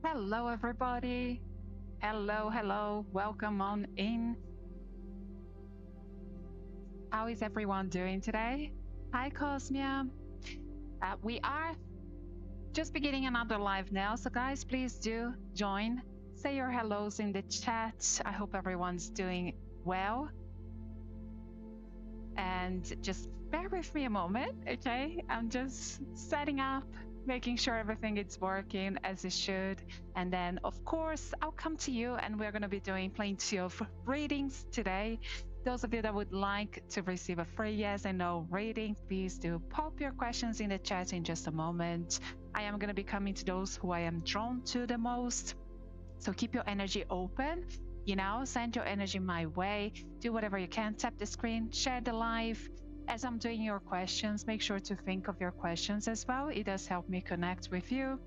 Hello, everybody. Hello, hello. Welcome on in. How is everyone doing today? Hi, Cosmia. We are just beginning another live now. So, guys, please do join. Say your hellos in the chat. I hope everyone's doing well. And just bear with me a moment, okay? I'm just setting up, making sure everything is working as it should. And then, of course, I'll come to you and we're going to be doing plenty of readings today. Those of you that would like to receive a free yes and no reading, please do pop your questions in the chat in just a moment. I am going to be coming to those who I am drawn to the most. So keep your energy open. You know, send your energy my way. Do whatever you can. Tap the screen, share the live. As I'm doing your questions, make sure to think of your questions as well. It does help me connect with you.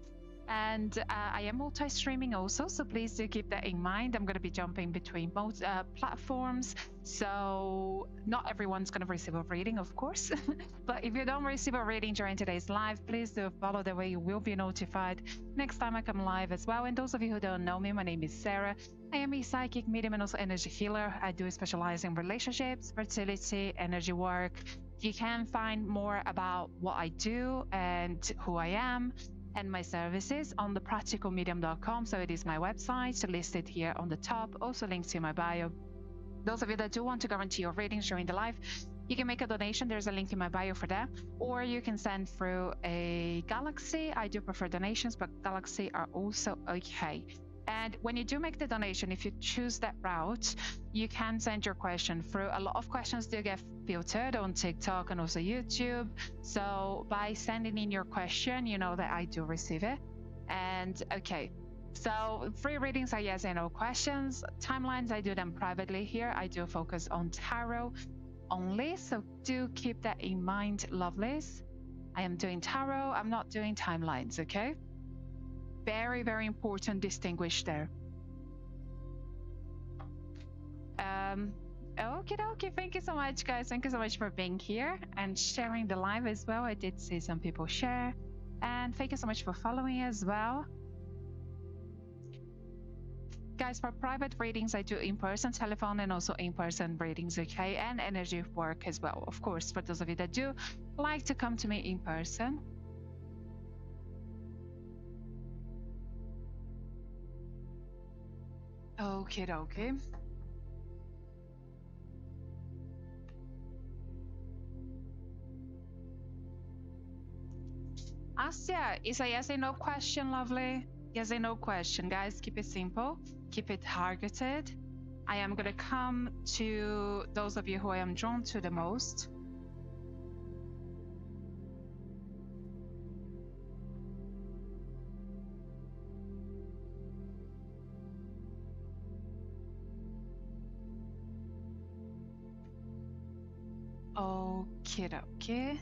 And I am multi-streaming also, so please do keep that in mind. I'm going to be jumping between both platforms, so not everyone's going to receive a reading, of course. But if you don't receive a reading during today's live, please do follow the way you will be notified next time I come live as well. And those of you who don't know me, my name is Sarah. I am a psychic medium and also energy healer. I do specialize in relationships, fertility, energy work. You can find more about what I do and who I am and my services on thepracticalmedium.com. So it is my website listed here on the top, also links to my bio. Those of you that do want to guarantee your readings during the live, you can make a donation. There's a link in my bio for that, or you can send through a Galaxy. I do prefer donations, but Galaxy are also okay. And when you do make the donation, if you choose that route, you can send your question through. A lot of questions do get filtered on TikTok and also YouTube. So by sending in your question, you know that I do receive it. And okay, so free readings are yes and no questions. Timelines, I do them privately here. I do focus on tarot only. So do keep that in mind, lovelies. I am doing tarot. I'm not doing timelines, okay? Very, very important distinguish there. Okay. Thank you so much, guys. Thank you so much for being here and sharing the live as well. I did see some people share. And thank you so much for following as well. Guys, for private readings, I do in-person, telephone, and also in-person readings, okay? And energy work as well, of course, for those of you that do like to come to me in person. Okay. Asya, is a yes or no question, lovely? Yes or no question, guys. Keep it simple. Keep it targeted. I am going to come to those of you who I am drawn to the most. Okay.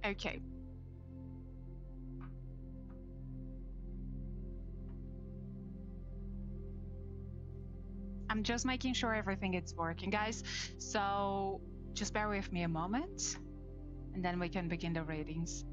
Okay. I'm just making sure everything is working, guys. So just bear with me a moment and then we can begin the readings.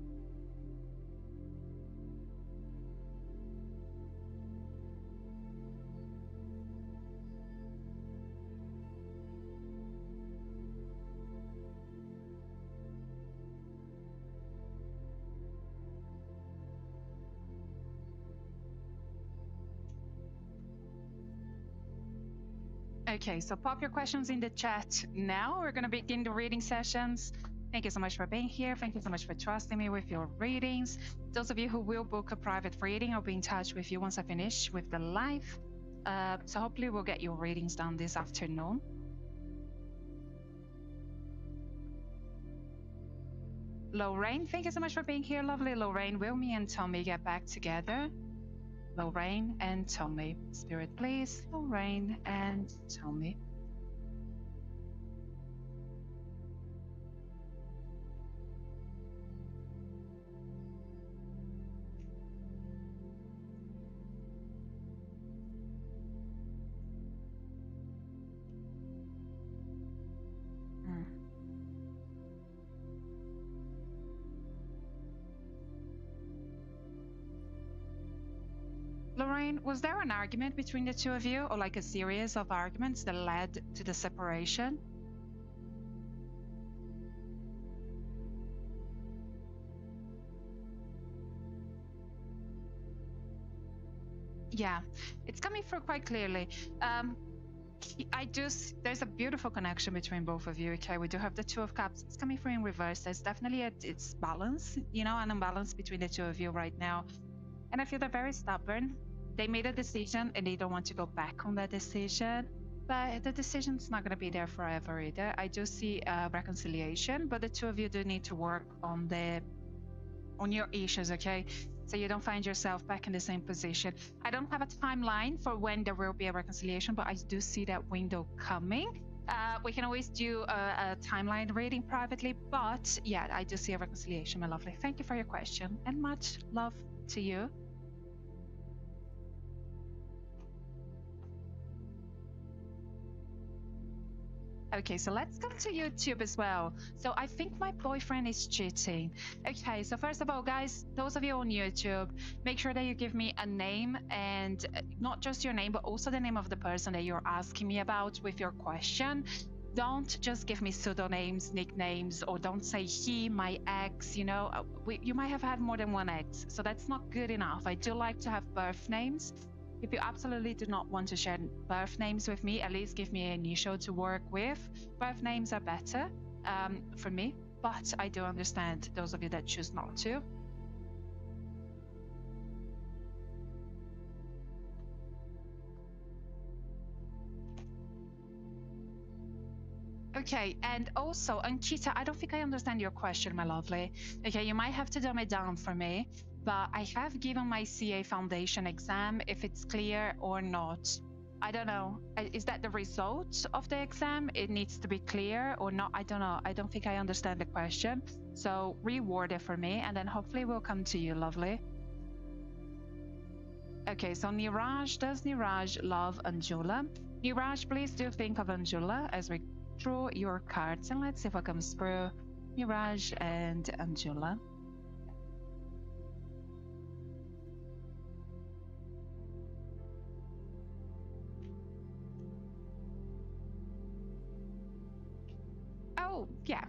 Okay, so pop your questions in the chat now. We're going to begin the reading sessions. Thank you so much for being here. Thank you so much for trusting me with your readings. Those of you who will book a private reading, I'll be in touch with you once I finish with the live. So hopefully we'll get your readings done this afternoon. Lorraine, thank you so much for being here. Lovely Lorraine. Will me and Tommy get back together? Lorraine and Tommy. Spirit, please. Lorraine and Tommy. boyfriend, was there an argument between the two of you, or like a series of arguments that led to the separation? Yeah, it's coming through quite clearly. There's a beautiful connection between both of you. Okay, we do have the Two of Cups. It's coming through in reverse. There's definitely it's balance, an imbalance between the two of you right now. And I feel they're very stubborn. They made a decision and they don't want to go back on that decision. But the decision's not going to be there forever either. I do see reconciliation, but the two of you do need to work on your issues, okay? So you don't find yourself back in the same position. I don't have a timeline for when there will be a reconciliation, but I do see that window coming. We can always do a timeline reading privately, but yeah, I do see a reconciliation, my lovely. Thank you for your question and much love to you. Okay, so let's come to YouTube as well. So I think my boyfriend is cheating. Okay, so first of all, guys, those of you on YouTube, make sure that you give me a name, and not just your name, but also the name of the person that you're asking me about with your question. Don't just give me pseudonames, nicknames, or don't say he, my ex, you might have had more than one ex, so that's not good enough. I do like to have birth names. If you absolutely do not want to share birth names with me, at least give me an initial to work with. Birth names are better for me, but I do understand those of you that choose not to. Okay, and also, Ankita, I don't think I understand your question, my lovely. Okay, you might have to dumb it down for me, but I have given my CA foundation exam, if it's clear or not. I don't know. Is that the result of the exam? It needs to be clear or not? I don't know. I don't think I understand the question. So reword it for me, and then hopefully we'll come to you, lovely. Okay, so Niraj, does Niraj love Anjula? Niraj, please do think of Anjula as we draw your cards, and let's see what comes through. Niraj and Anjula. Oh, yeah,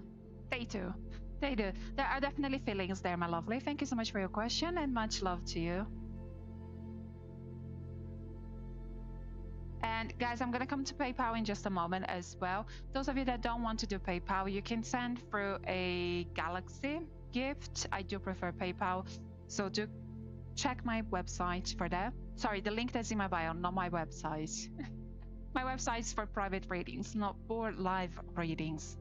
they do. They do. There are definitely feelings there, my lovely. Thank you so much for your question and much love to you. And guys, I'm going to come to PayPal in just a moment as well. Those of you that don't want to do PayPal, you can send through a Galaxy gift. I do prefer PayPal. So do check my website for that. Sorry, the link that's in my bio, not my website. My website's for private readings, not for live readings.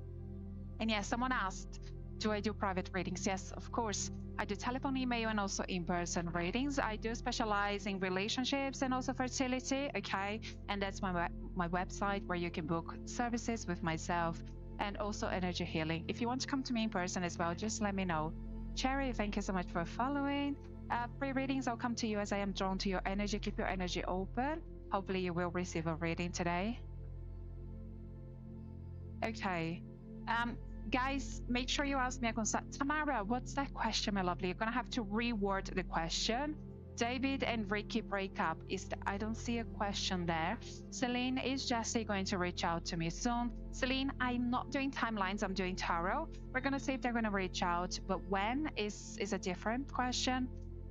And yes, someone asked, do I do private readings? Yes, of course. I do telephone, email, and also in-person readings. I do specialize in relationships and also fertility, okay? And that's my website where you can book services with myself and also energy healing. If you want to come to me in person as well, just let me know. Cherry, thank you so much for following. Pre-readings, I'll come to you as I am drawn to your energy. Keep your energy open. Hopefully you will receive a reading today. Okay. Guys, make sure you ask me a question. Tamara, what's that question, my lovely? You're gonna have to reword the question. David and Ricky break up. I don't see a question there. Celine, is Jessie going to reach out to me soon? Celine, I'm not doing timelines, I'm doing tarot. We're gonna see if they're gonna reach out, but when is a different question.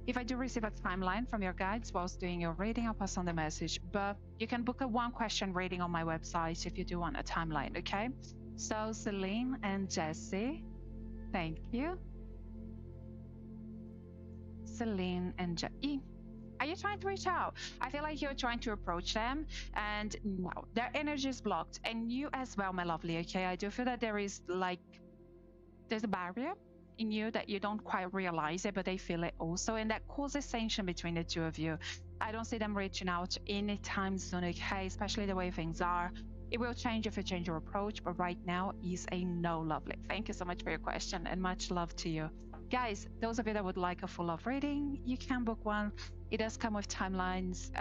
If I do receive a timeline from your guides whilst doing your reading, I'll pass on the message. But you can book a one-question reading on my website if you do want a timeline, okay? So Celine and Jessie, thank you. Celine and Jessie. Are you trying to reach out? I feel like you're trying to approach them and no, their energy is blocked. And you as well, my lovely, okay? I do feel that there's a barrier in you that you don't quite realize it, but they feel it also. And that causes tension between the two of you. I don't see them reaching out anytime soon, okay? Especially the way things are. It will change if you change your approach, but right now is a no, lovely. Thank you so much for your question and much love to you. Guys, those of you that would like a full love reading, you can book one. It does come with timelines.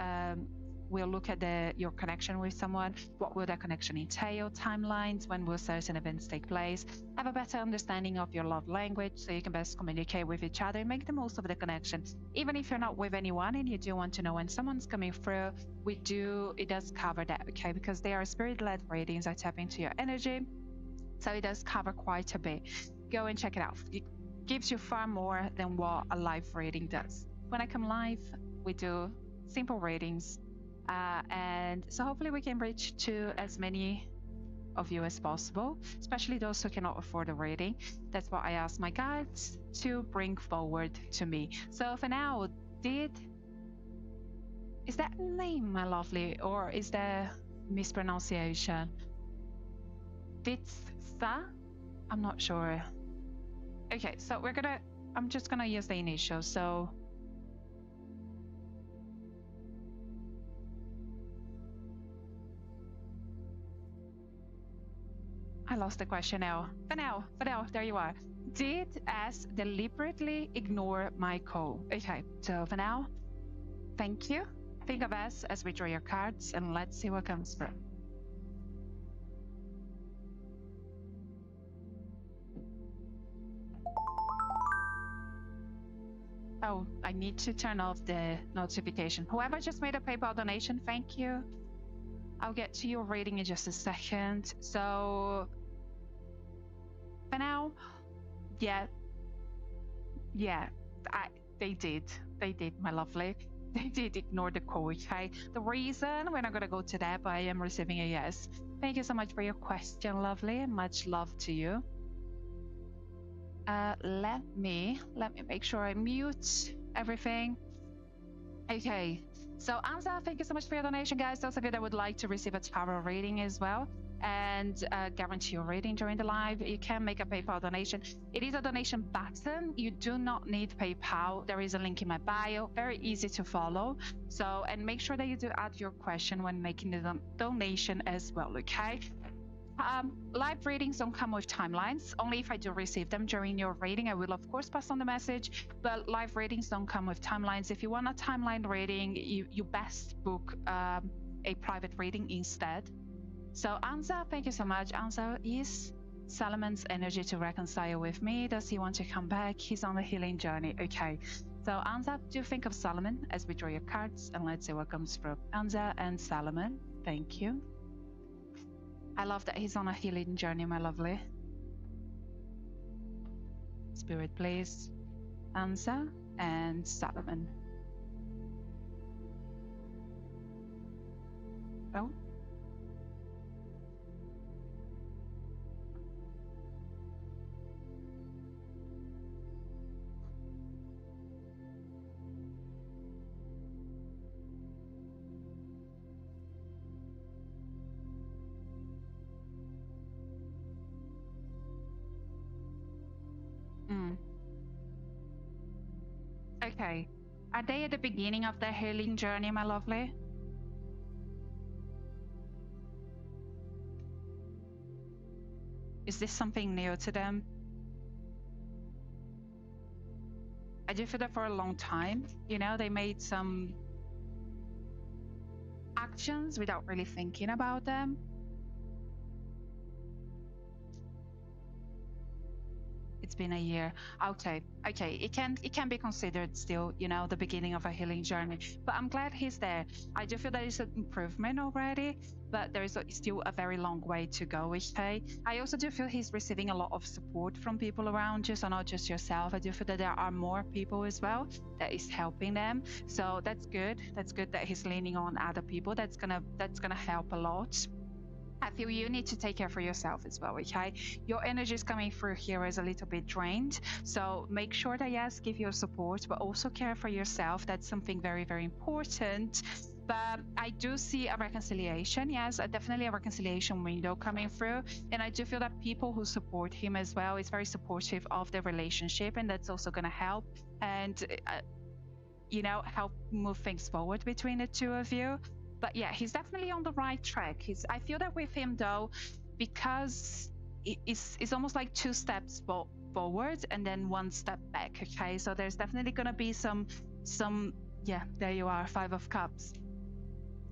we'll look at your connection with someone. What will that connection entail? Timelines, when will certain events take place? Have a better understanding of your love language so you can best communicate with each other and make the most of the connection. Even if you're not with anyone and you do want to know when someone's coming through, it does cover that, okay? Because they are spirit-led readings. I tap into your energy, so it does cover quite a bit. Go and check it out. It gives you far more than what a live reading does. When I come live, we do simple readings, and so hopefully we can reach to as many of you as possible, especially those who cannot afford a reading. That's what I ask my guides to bring forward to me. So for now, is that a name, my lovely, or is there mispronunciation? Ditsa? I'm not sure. Okay, so I'm just gonna use the initials. So I lost the question now. Fidel, there you are. Did S deliberately ignore my call? Okay, so for now, thank you. Think of S as we draw your cards, and let's see what comes through. Oh, I need to turn off the notification. Whoever just made a PayPal donation, thank you. I'll get to your reading in just a second. So for now, yeah, they did, my lovely. They did ignore the call, okay? The reason, we're not gonna go to that, but I am receiving a yes. Thank you so much for your question, lovely. Much love to you. Let me make sure I mute everything. Okay, so Anza, thank you so much for your donation, guys. Those of you that would like to receive a tarot reading as well and guarantee your reading during the live, you can make a PayPal donation. It is a donation button. You do not need PayPal. There is a link in my bio, very easy to follow. So, and make sure that you do add your question when making the donation as well, okay? Live readings don't come with timelines. Only if I do receive them during your reading, I will of course pass on the message, but live readings don't come with timelines. If you want a timeline reading, you best book a private reading instead. So Anza, thank you so much. Anza, is Solomon's energy to reconcile with me? Does he want to come back? He's on a healing journey. Okay, so Anza, do think of Solomon as we draw your cards, and let's see what comes through. Anza and Solomon, thank you. I love that he's on a healing journey, my lovely. Spirit, please. Anza and Solomon. Oh. Okay. Are they at the beginning of their healing journey, my lovely? Is this something new to them? I do feel that for a long time, you know, they made some actions without really thinking about them. It's been a year. Okay, it can be considered still, you know, the beginning of a healing journey. But I'm glad he's there. I do feel that it's an improvement already, but there is still a very long way to go, okay? I also do feel he's receiving a lot of support from people around you, so not just yourself. I do feel that there are more people as well that is helping them. So that's good. That's good that he's leaning on other people. That's gonna help a lot. I feel you need to take care for yourself as well, okay? Your energy is coming through here is a little bit drained. So make sure that, yes, give your support, but also care for yourself. That's something very, very important. But I do see a reconciliation, yes, definitely a reconciliation window coming through. And I do feel that people who support him as well is very supportive of the relationship, and that's also going to help and, you know, help move things forward between the two of you. But yeah, he's definitely on the right track. I feel that with him though, because it's almost like 2 steps forward and then 1 step back, okay? So there's definitely gonna be some, yeah, there you are, 5 of Cups.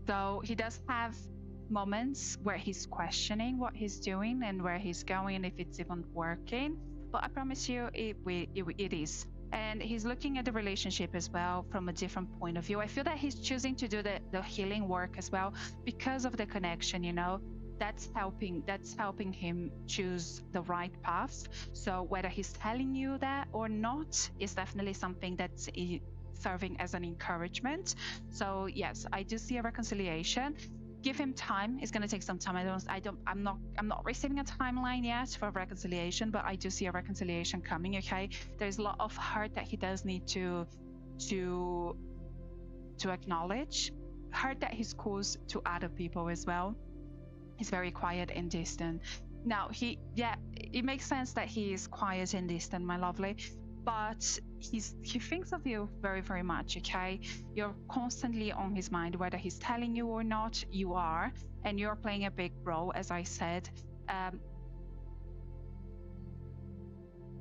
So he does have moments where he's questioning what he's doing and where he's going, if it's even working. But I promise you, it is. And he's looking at the relationship as well from a different point of view. I feel that he's choosing to do the healing work as well because of the connection, you know. That's helping him choose the right path. So whether he's telling you that or not is definitely something that's serving as an encouragement. So yes, I do see a reconciliation. Give him time. It's going to take some time. I'm not receiving a timeline yet for reconciliation, but I do see a reconciliation coming. Okay, there's a lot of hurt that he does need to acknowledge, hurt that he's caused to other people as well. He's very quiet and distant. Now it makes sense that he is quiet and distant, my lovely, but he thinks of you very, very much. Okay, you're constantly on his mind, whether he's telling you or not. You are, and you're playing a big role, as I said.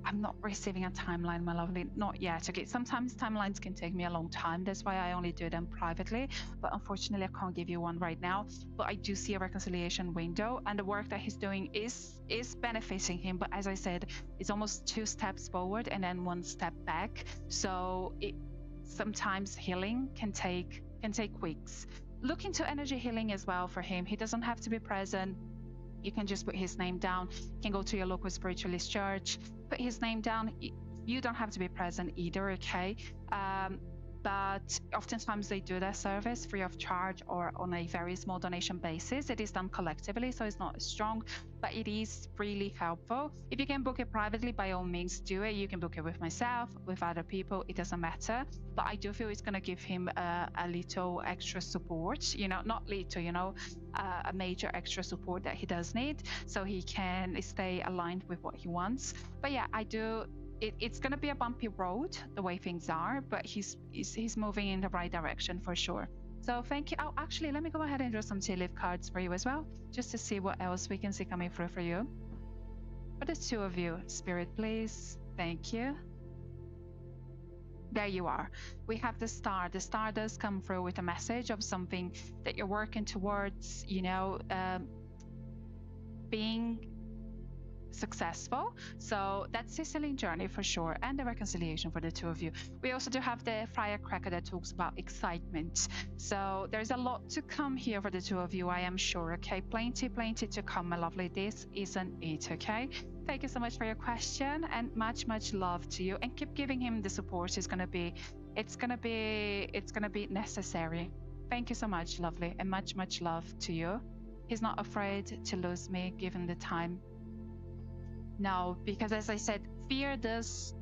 I'm not receiving a timeline, my lovely, not yet. Okay, sometimes timelines can take me a long time. That's why I only do them privately, but unfortunately I can't give you one right now. But I do see a reconciliation window, and the work that he's doing is benefiting him. But as I said, it's almost 2 steps forward and then 1 step back. So sometimes healing can take weeks. Look into energy healing as well for him. He doesn't have to be present. You can just put his name down. You can go to your local spiritualist church, put his name down. You don't have to be present either, okay? But oftentimes they do their service free of charge or on a very small donation basis. It is done collectively, so it's not as strong, but it is really helpful. If you can book it privately, by all means do it. You can book it with myself, with other people, it doesn't matter. But I do feel it's going to give him a little extra support, you know, not little, you know, a major extra support that he does need, so he can stay aligned with what he wants. But yeah, I do. It's going to be a bumpy road the way things are, but he's moving in the right direction for sure. So thank you. Oh, actually, let me go ahead and draw some tea leaf cards for you as well, just to see what else we can see coming through for you. For the 2 of you, Spirit, please. Thank you. There you are. We have the star. The star does come through with a message of something that you're working towards, you know, being successful. So that's his healing journey for sure, and the reconciliation for the 2 of you. We also do have the firecracker that talks about excitement. So there's a lot to come here for the 2 of you, I am sure. Okay, plenty to come, my lovely. This isn't it. Okay, thank you so much for your question, and much love to you, and keep giving him the support. It's gonna be necessary. Thank you so much, lovely, and much love to you. He's not afraid to lose me given the time. No, because as I said, fear does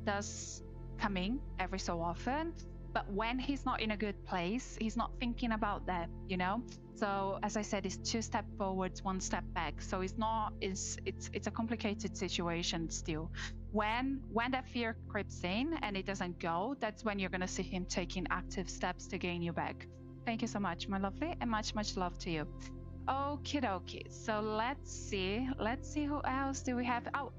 come in every so often, but when he's not in a good place, he's not thinking about that, you know. So as I said, it's 2 steps forwards, 1 step back. So it's a complicated situation still. When that fear creeps in and it doesn't go, that's when you're gonna see him taking active steps to gain you back. Thank you so much, my lovely, and much love to you. Okie dokie. So let's see who else do we have. Oh,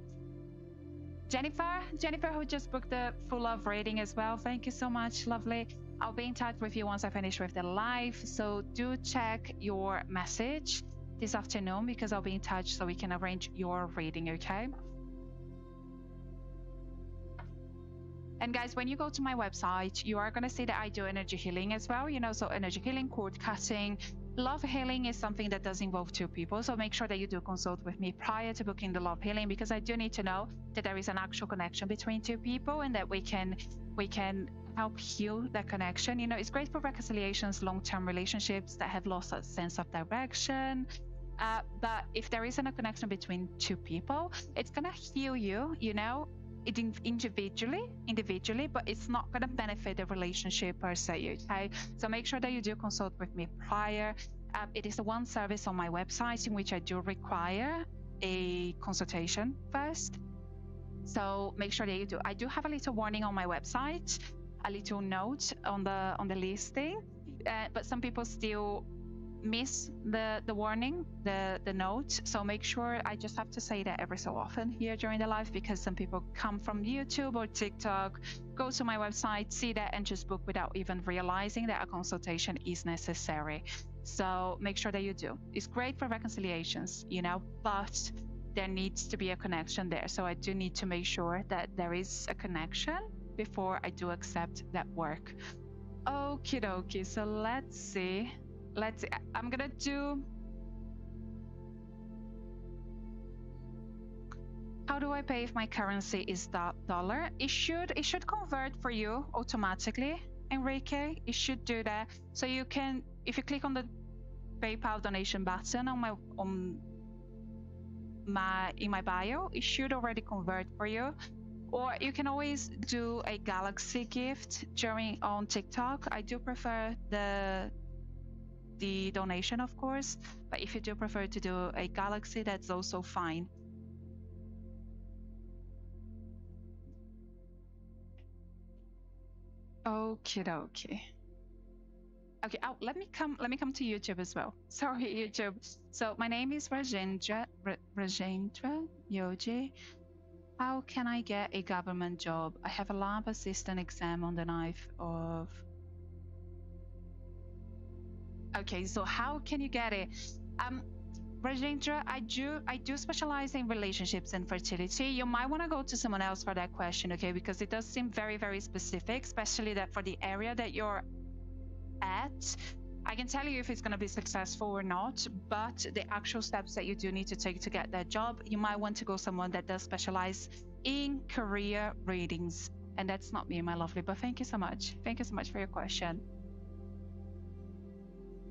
Jennifer, who just booked the full love reading as well. Thank you so much, lovely. I'll be in touch with you once I finish with the live. So do check your message this afternoon, because I'll be in touch so we can arrange your reading, okay? And guys, when you go to my website, you are going to see that I do energy healing as well, you know, so energy healing, cord cutting. Love healing is something that does involve 2 people, so make sure that you do consult with me prior to booking the love healing, because I do need to know that there is an actual connection between 2 people and that we can help heal that connection. You know, it's great for reconciliations, long-term relationships that have lost a sense of direction. But if there isn't a connection between 2 people, it's gonna heal you, you know, individually, but it's not going to benefit the relationship per se, okay? So make sure that you do consult with me prior. It is the one service on my website in which I do require a consultation first. So make sure that you do. I do have a little warning on my website, a little note on the listing, but some people still miss the warning, the note. So make sure, I just have to say that every so often here during the live, because some people come from YouTube or TikTok, go to my website, see that and just book without even realizing that a consultation is necessary. So make sure that you do. It's great for reconciliations, you know, but there needs to be a connection there. So I do need to make sure that there is a connection before I do accept that work. Okie dokie. So let's see. Let's see. I'm gonna do. How do I pay if my currency is dollar? It should convert for you automatically, Enrique. It should do that. So you can, if you click on the PayPal donation button in my bio, it should already convert for you. Or you can always do a Galaxy gift on TikTok. I do prefer the donation, of course, but if you do prefer to do a Galaxy, that's also fine. Okie dokie. Okay, let me come to YouTube as well. Sorry, YouTube. So my name is Rajendra Yogi. How can I get a government job? I have a lab assistant exam on the 9th of. Okay, so how can you get it? Rajendra, I do specialize in relationships and fertility. You might want to go to someone else for that question, okay? Because it does seem very, very specific, especially that for the area that you're at. I can tell you if it's going to be successful or not, but the actual steps that you do need to take to get that job, you might want to go someone that does specialize in career readings. And that's not me, my lovely, but thank you so much. Thank you so much for your question.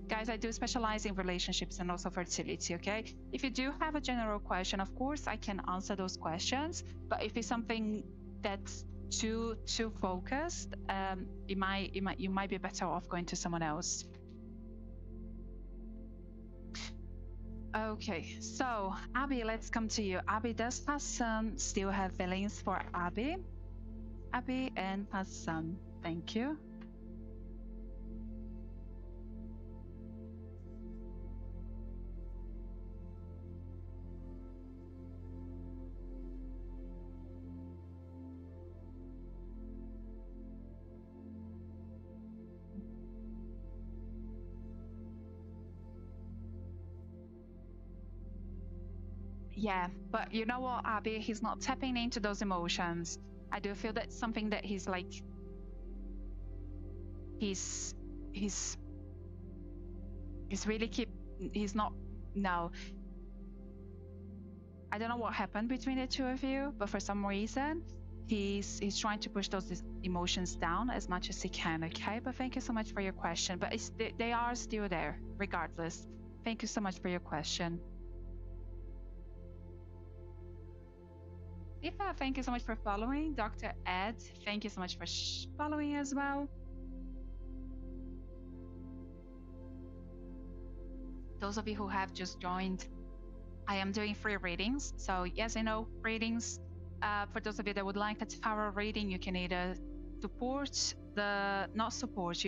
Guys, I do specialize in relationships and also fertility, okay? If you do have a general question, of course, I can answer those questions. But if it's something that's too focused, you might be better off going to someone else. Okay, so Abby, let's come to you. Abby, does Hassan still have feelings for Abby? Abby and Hassan, thank you. Yeah, but you know what, Abby? He's not tapping into those emotions. I do feel that's something that he's like. He's really he's not. No. I don't know what happened between the two of you, but for some reason, he's trying to push those emotions down as much as he can, okay? But thank you so much for your question. But they are still there, regardless. Thank you so much for your question. Eva, thank you so much for following. Dr. Ed, thank you so much for following as well. Those of you who have just joined, I am doing free readings. So yes, I know readings. For those of you that would like a tarot reading, you can either you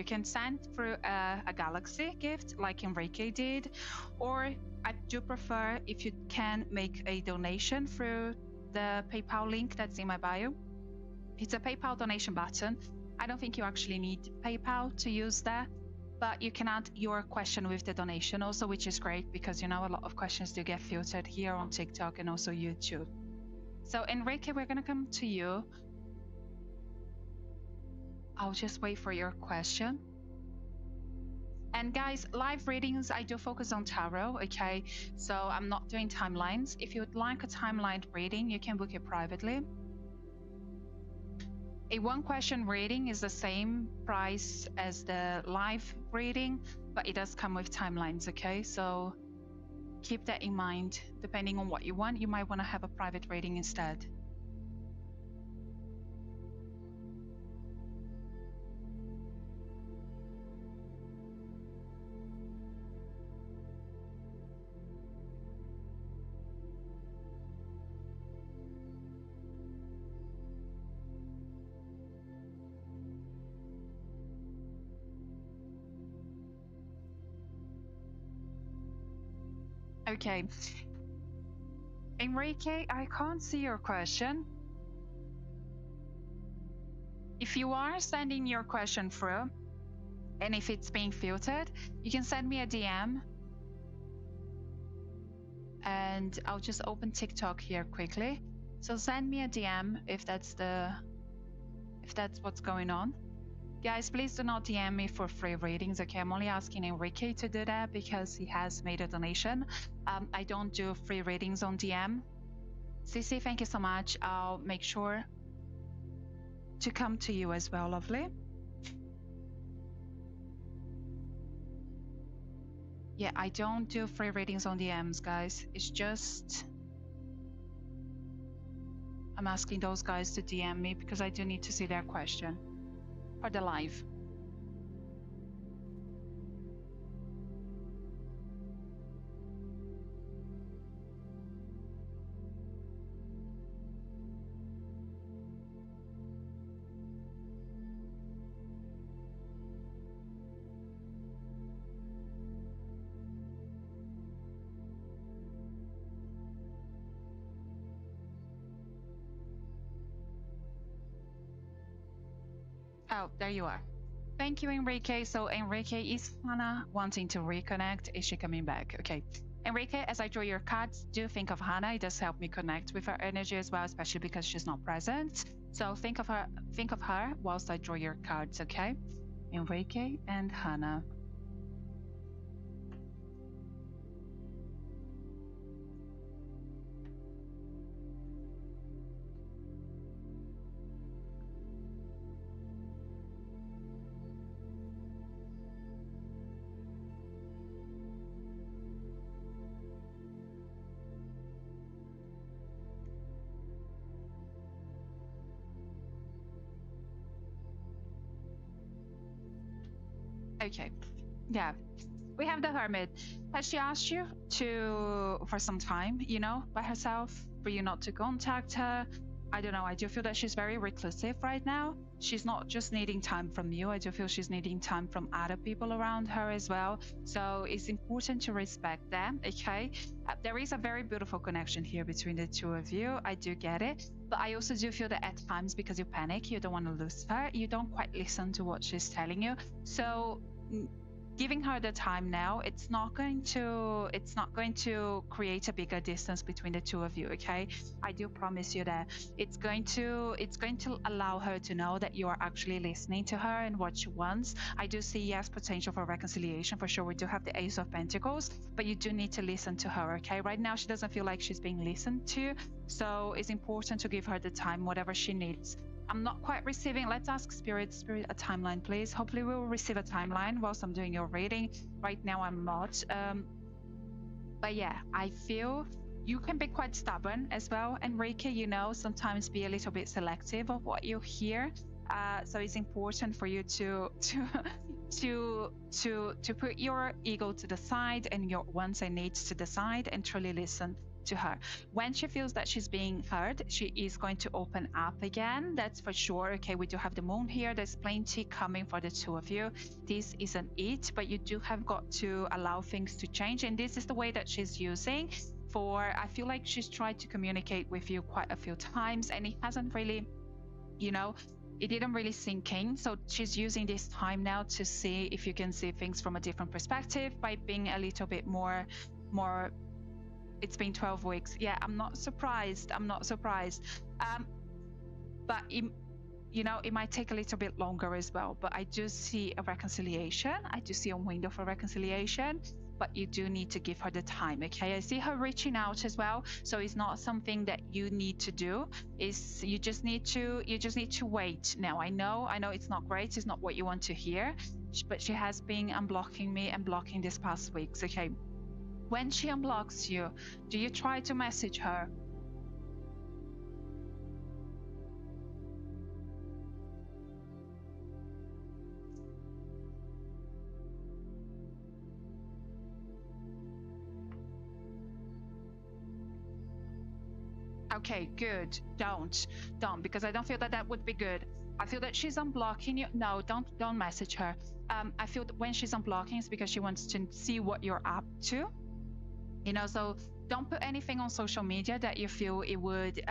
can send through a Galaxy gift like Enrique did, or I do prefer if you can make a donation through the PayPal link that's in my bio. It's a PayPal donation button. I don't think you actually need PayPal to use that, but you can add your question with the donation also, which is great because you know a lot of questions do get filtered here on TikTok and also YouTube. So Enrique, we're gonna come to you. I'll just wait for your question. And guys, live readings, I do focus on tarot, okay? So I'm not doing timelines. If you would like a timeline reading, you can book it privately. A one question reading is the same price as the live reading, but it does come with timelines, okay? So keep that in mind. Depending on what you want, you might want to have a private reading instead. Okay. Enrique, I can't see your question. If you are sending your question through, And if it's being filtered, you can send me a DM, and I'll just open TikTok here quickly. So send me a DM if that's what's going on. Guys, please do not DM me for free readings, okay? I'm only asking Enrique to do that because he has made a donation. I don't do free readings on DM. Cici, thank you so much. I'll make sure to come to you as well, lovely. Yeah, I don't do free readings on DMs, guys. It's just I'm asking those guys to DM me because I do need to see their question for the live. Oh, there you are. Thank you, Enrique. So Enrique, is Hannah wanting to reconnect? Is she coming back? Okay. Enrique, as I draw your cards, do think of Hannah. It does help me connect with her energy as well, especially because she's not present. So think of her whilst I draw your cards, okay? Enrique and Hannah. Okay, yeah, we have the Hermit. Has she asked you for some time, by herself, for you not to contact her? I don't know. I do feel that she's very reclusive right now. She's not just needing time from you. I do feel she's needing time from other people around her as well. So it's important to respect them, okay? There is a very beautiful connection here between the two of you. I do get it. But I also do feel that at times, because you panic, you don't want to lose her. You don't quite listen to what she's telling you. So giving her the time now, it's not going to create a bigger distance between the two of you, okay? I do promise you that it's going to allow her to know that you are actually listening to her and what she wants. I do see, yes, potential for reconciliation for sure. We do have the Ace of Pentacles, but you do need to listen to her, okay? Right now she doesn't feel like she's being listened to, so it's important to give her the time, whatever she needs. I'm not quite receiving. Let's ask Spirit a timeline, please. Hopefully we will receive a timeline whilst I'm doing your reading. Right now I'm not. But yeah, I feel you can be quite stubborn as well, Enrique. Sometimes be a little bit selective of what you hear. So it's important for you to put your ego to the side and your wants and needs to the side and truly listen to her. When she feels that she's being heard, she is going to open up again. That's for sure. Okay, we do have the moon here. There's plenty coming for the two of you. This isn't it, but you do have got to allow things to change. And this is the way that she's using I feel like she's tried to communicate with you quite a few times and it hasn't really, it didn't really sink in. So she's using this time now to see if you can see things from a different perspective by being a little bit more. It's been 12 weeks. Yeah, I'm not surprised. But it might take a little bit longer as well. But I do see a reconciliation. I do see a window for reconciliation. But you do need to give her the time, okay? I see her reaching out as well. So it's not something that you need to do. You just need to wait. Now I know it's not great. It's not what you want to hear. But she has been unblocking me and blocking these past weeks, okay? When she unblocks you, do you try to message her? Okay, good. Don't, because I don't feel that would be good. I feel that she's unblocking you. No, don't message her. I feel that when she's unblocking, it's because she wants to see what you're up to. So don't put anything on social media that you feel it would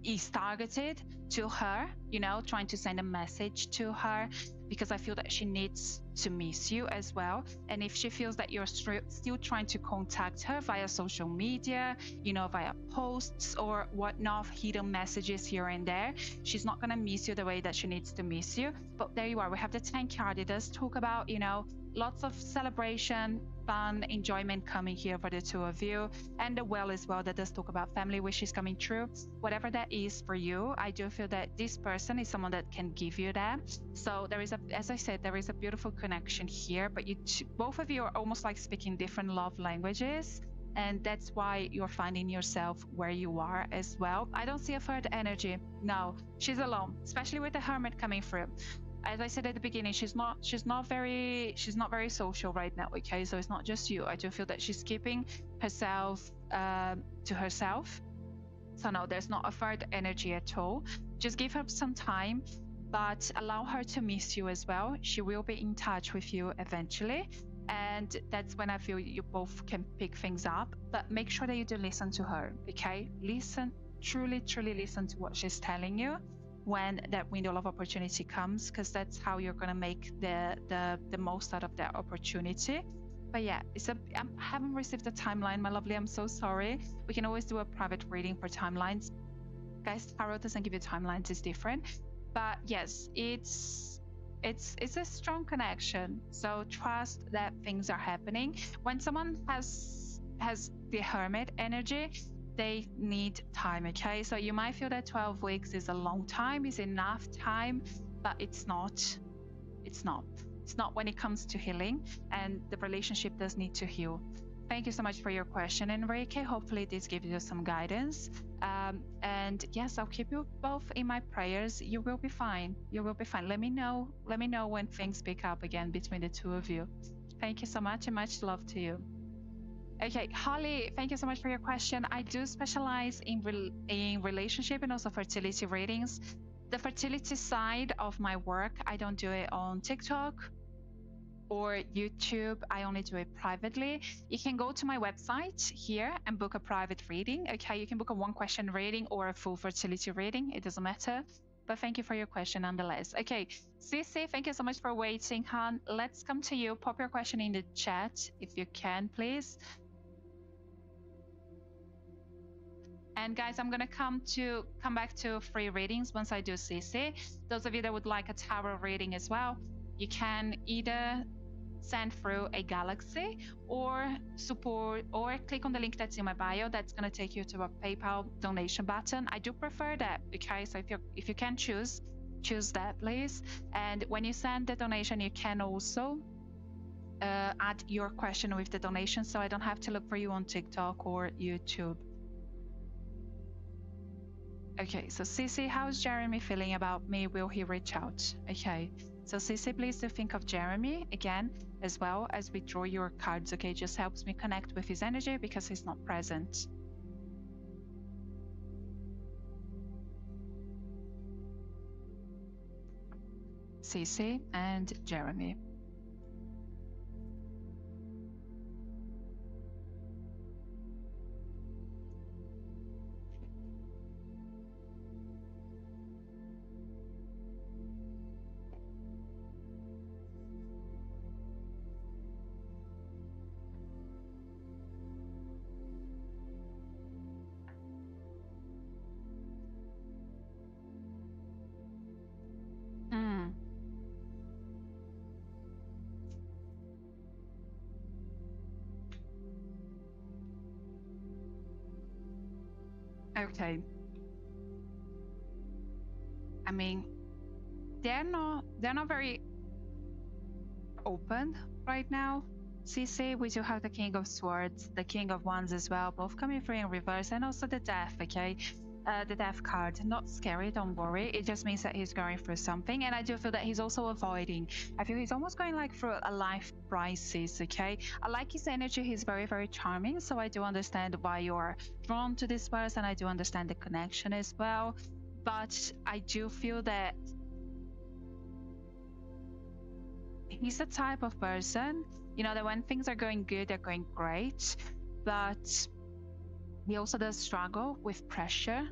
is targeted to her, you know, trying to send a message to her, because I feel that she needs to miss you as well. And if she feels that you're still trying to contact her via social media, you know, via posts or whatnot, hidden messages here and there, she's not going to miss you the way that she needs to miss you. But there you are. We have the 10 card. It does talk about, you know, lots of celebration, fun, enjoyment coming here for the two of you. And the well as well, that does talk about family wishes coming true. Whatever that is for you, I do feel that this person is someone that can give you that. So there is a, as I said, there is a beautiful connection here, but both of you are almost like speaking different love languages. And that's why you're finding yourself where you are as well. I don't see a third energy. No, she's alone, especially with the hermit coming through. As I said at the beginning, she's not very social right now. Okay, so it's not just you. I do feel that she's keeping herself to herself. So no, there's not a third energy at all. Just give her some time, but allow her to miss you as well. She will be in touch with you eventually. And that's when I feel you both can pick things up. But make sure that you do listen to her, okay? Listen, truly listen to what she's telling you when that window of opportunity comes, because that's how you're gonna make the most out of that opportunity. But yeah, I haven't received a timeline, my lovely. I'm so sorry. We can always do a private reading for timelines. Guys, tarot doesn't give you timelines, it's different. But yes, it's a strong connection. So trust that things are happening. When someone has the hermit energy, they need time, okay? So you might feel that 12 weeks is a long time, is enough time, but it's not. It's not when it comes to healing, and the relationship does need to heal. Thank you so much for your question, Enrique. Hopefully this gives you some guidance. And yes, I'll keep you both in my prayers. You will be fine. You will be fine. Let me know when things pick up again between the two of you. Thank you so much, and much love to you. Okay, Holly, thank you so much for your question. I do specialize in relationship and also fertility readings. The fertility side of my work, I don't do it on TikTok or YouTube. I only do it privately. You can go to my website here and book a private reading. Okay, you can book a 1-question reading or a full fertility reading. It doesn't matter. But thank you for your question nonetheless. Okay, Sissy, thank you so much for waiting, hon. Let's come to you. Pop your question in the chat if you can, please. And guys, I'm gonna come back to free readings once I do CC. Those of you that would like a tarot reading as well, you can either send through a galaxy or support, or click on the link that's in my bio. That's gonna take you to a PayPal donation button. I do prefer that, okay? So if you can choose that, please. And when you send the donation, you can also add your question with the donation, so I don't have to look for you on TikTok or YouTube. Okay, so Cece, how's Jeremy feeling about me? Will he reach out? Okay, so Cece, please do think of Jeremy again, as well as we draw your cards, okay? Just helps me connect with his energy because he's not present. Cece and Jeremy. Okay. I mean, they're not very open right now. CC, we do have the King of Swords, the King of Wands as well, both coming through in reverse, and also the Death, okay? The Death card, not scary, don't worry. It just means that he's going through something, and I do feel that he's also avoiding. I feel he's almost going like through a life crisis, okay? I like his energy. He's very, very charming, so I do understand why you're drawn to this person. I do understand the connection as well, but I do feel that he's the type of person, you know, that when things are going good, they're going great, but he also does struggle with pressure.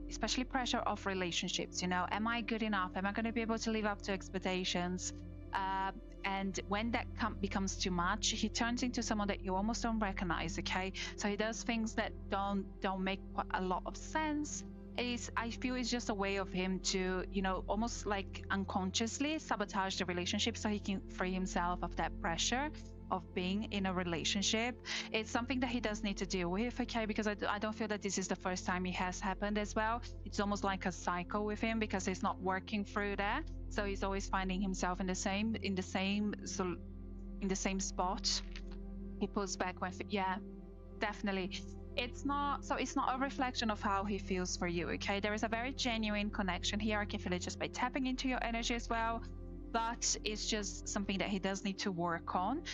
especially pressure of relationships. You know, am I good enough? Am I going to be able to live up to expectations? Uh, and when that becomes too much, he turns into someone that you almost don't recognize. Okay, so he does things that don't make a lot of sense. I feel it's just a way of him to, you know, almost like unconsciously sabotage the relationship so he can free himself of that pressure of being in a relationship. It's something that he does need to deal with, okay, because I don't feel that this is the first time it has happened as well. It's almost like a cycle with him because he's not working through that, so he's always finding himself in the same spot. He pulls back when, yeah, definitely. It's not a reflection of how he feels for you, okay? There is a very genuine connection here. I can feel it just by tapping into your energy as well, but it's just something that he does need to work on.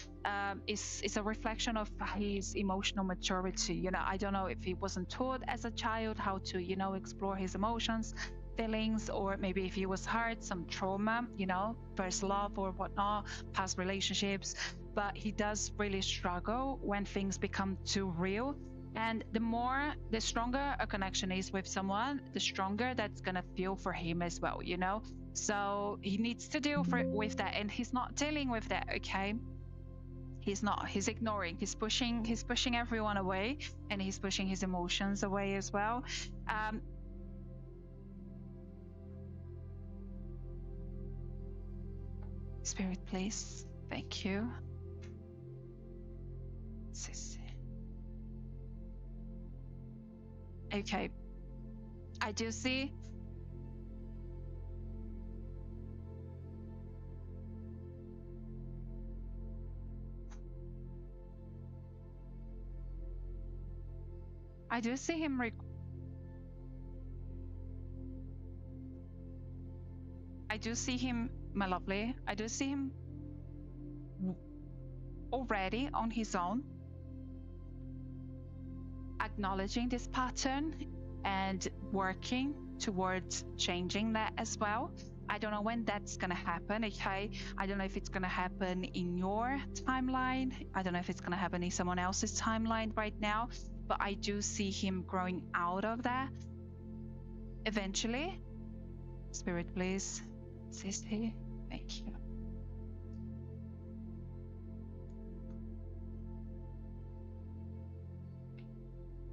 It's a reflection of his emotional maturity. You know, I don't know if he wasn't taught as a child how to, you know, explore his emotions, feelings, or maybe if he was hurt, some trauma, you know, first love or whatnot, past relationships. But he does really struggle when things become too real. And the stronger a connection is with someone, the stronger that's gonna feel for him as well, you know? So he needs to deal with that, and he's not dealing with that, okay? He's not, he's ignoring, he's pushing everyone away, and he's pushing his emotions away as well. Spirit, please. Thank you. Okay. I do see. I do see him I do see him, my lovely. I do see him already on his own, acknowledging this pattern and working towards changing that as well. I don't know when that's gonna happen, okay? I don't know if it's gonna happen in your timeline. I don't know if it's gonna happen in someone else's timeline right now, but I do see him growing out of that eventually. Spirit, please. Sister, thank you.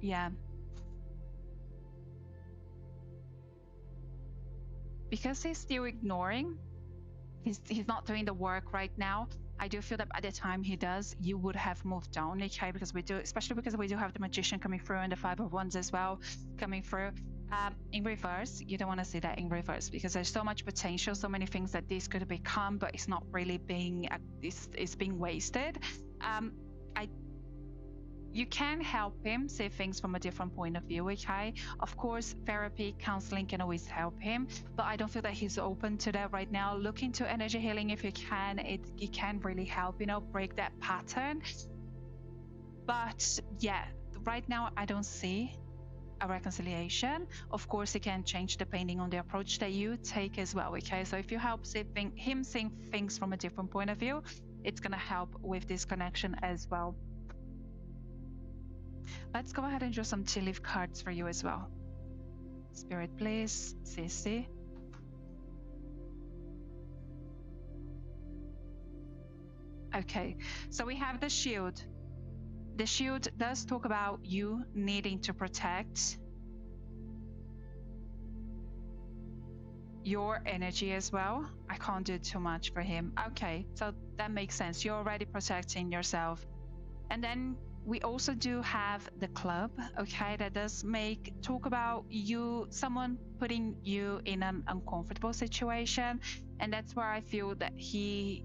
Yeah. Because he's still ignoring, he's not doing the work right now. I do feel that by the time he does, you would have moved on, okay? Because we do, especially because we do have the Magician coming through and the Five of Wands as well coming through. In reverse, you don't want to see that in reverse because there's so much potential, so many things that this could become, but it's not really being, it's being wasted. You can help him see things from a different point of view, okay? Of course, therapy, counseling can always help him, but I don't feel that he's open to that right now. Look into energy healing if you can. It can really help, you know, break that pattern. But yeah, right now I don't see a reconciliation. Of course, it can change depending on the approach that you take as well, okay? So if you help him seeing things from a different point of view, it's gonna help with this connection as well. Let's go ahead and draw some tea leaf cards for you as well. Spirit, please. Sissy. Okay, so we have the shield. The shield does talk about you needing to protect your energy as well. I can't do too much for him. Okay, so that makes sense. You're already protecting yourself. And then we also do have the club, okay? That does talk about someone putting you in an uncomfortable situation. And that's where I feel that he's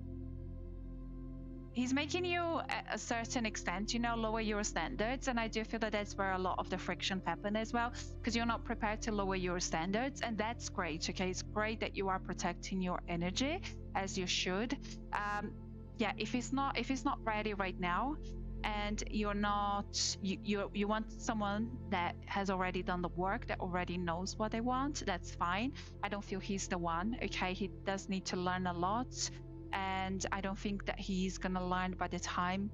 making you at a certain extent, you know, lower your standards. And I do feel that that's where a lot of the friction happen as well, because you're not prepared to lower your standards. And that's great, okay? It's great that you are protecting your energy as you should. Yeah, if it's not ready right now, and you want someone that has already done the work, that already knows what they want, that's fine. I don't feel he's the one, okay? He does need to learn a lot, and I don't think that he's gonna learn by the time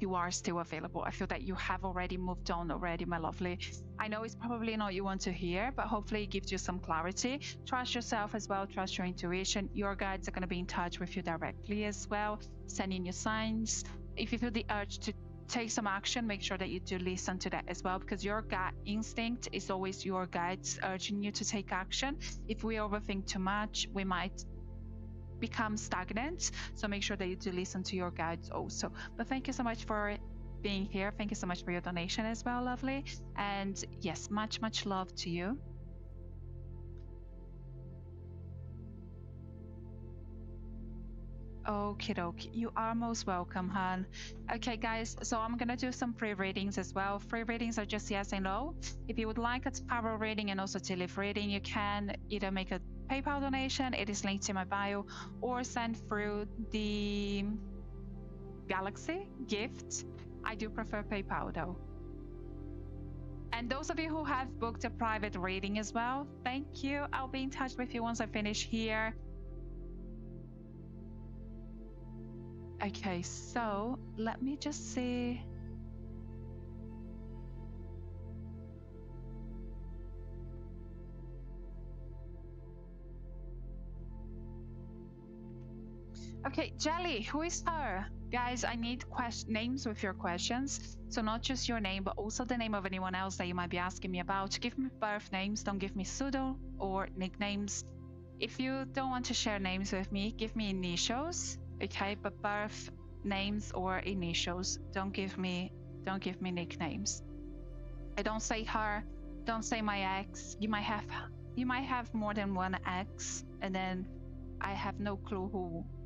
you are still available. I feel that you have already moved on already, my lovely. I know it's probably not you want to hear, but hopefully it gives you some clarity. Trust yourself as well, trust your intuition. Your guides are going to be in touch with you directly as well, sending you signs. If you feel the urge to take some action, make sure that you do listen to that as well, because your gut instinct is always your guides urging you to take action. If we overthink too much, we might become stagnant. So make sure that you do listen to your guides also. But thank you so much for being here. Thank you so much for your donation as well, lovely. And yes, much, much love to you. Okie dokie. You are most welcome, hon. Okay, guys, so I'm gonna do some free readings as well. Free readings are just yes and no. If you would like a tarot reading and also to leaf reading, you can either make a PayPal donation, it is linked in my bio, or send through the Galaxy gift. I do prefer PayPal though. And those of you who have booked a private reading as well, thank you. I'll be in touch with you once I finish here. Okay, so let me just see. Okay, Jelly, who is her? Guys, I need names with your questions. So not just your name, but also the name of anyone else that you might be asking me about. Give me birth names, don't give me pseudo or nicknames. If you don't want to share names with me, give me initials, okay? But birth names or initials, don't give me nicknames. I don't say her, don't say my ex. You might have more than one ex, and then I have no clue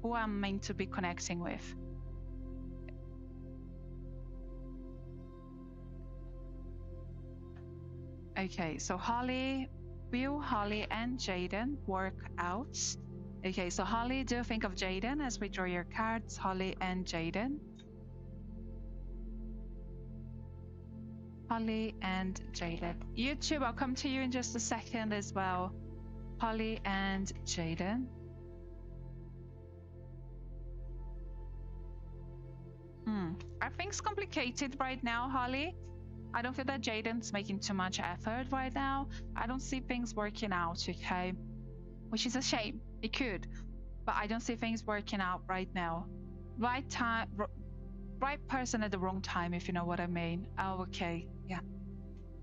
who I'm meant to be connecting with. Okay, so Holly, will Holly and Jaden work out? Okay, so Holly, do think of Jaden as we draw your cards. Holly and Jaden. Holly and Jaden. YouTube, I'll come to you in just a second as well. Holly and Jaden. Are things complicated right now, Holly? I don't feel that Jaden's making too much effort right now. I don't see things working out, okay? Which is a shame. It could, but I don't see things working out right now. Right time, right person at the wrong time, if you know what I mean. Oh, okay. Yeah.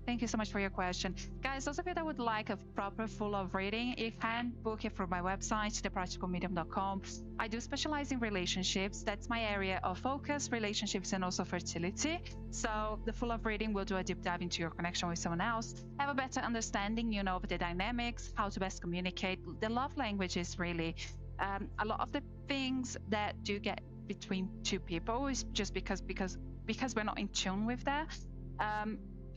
Thank you so much for your question. Guys, those of you that would like a proper full of reading, you can book it through my website, thepracticalmedium.com. I do specialize in relationships. That's my area of focus, relationships and also fertility. So the full of reading will do a deep dive into your connection with someone else, have a better understanding, you know, of the dynamics, how to best communicate. The love language is really a lot of the things that do get between two people is just because we're not in tune with that.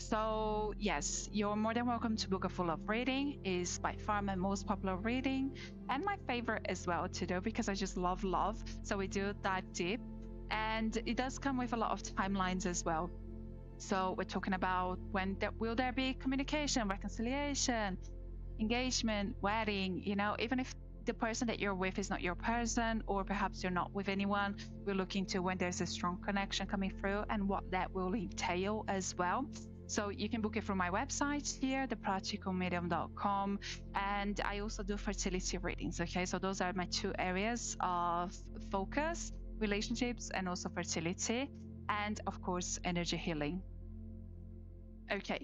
So yes, you're more than welcome to book a full of reading. Is by far my most popular reading and my favorite as well to do, because I just love love. So we do dive deep, and it does come with a lot of timelines as well. So we're talking about will there be communication, reconciliation, engagement, wedding, you know, even if the person that you're with is not your person, or perhaps you're not with anyone, we're looking to when there's a strong connection coming through and what that will entail as well. So you can book it from my website here, thepracticalmedium.com. And I also do fertility readings, okay? So those are my two areas of focus, relationships and also fertility. And of course, energy healing. Okay.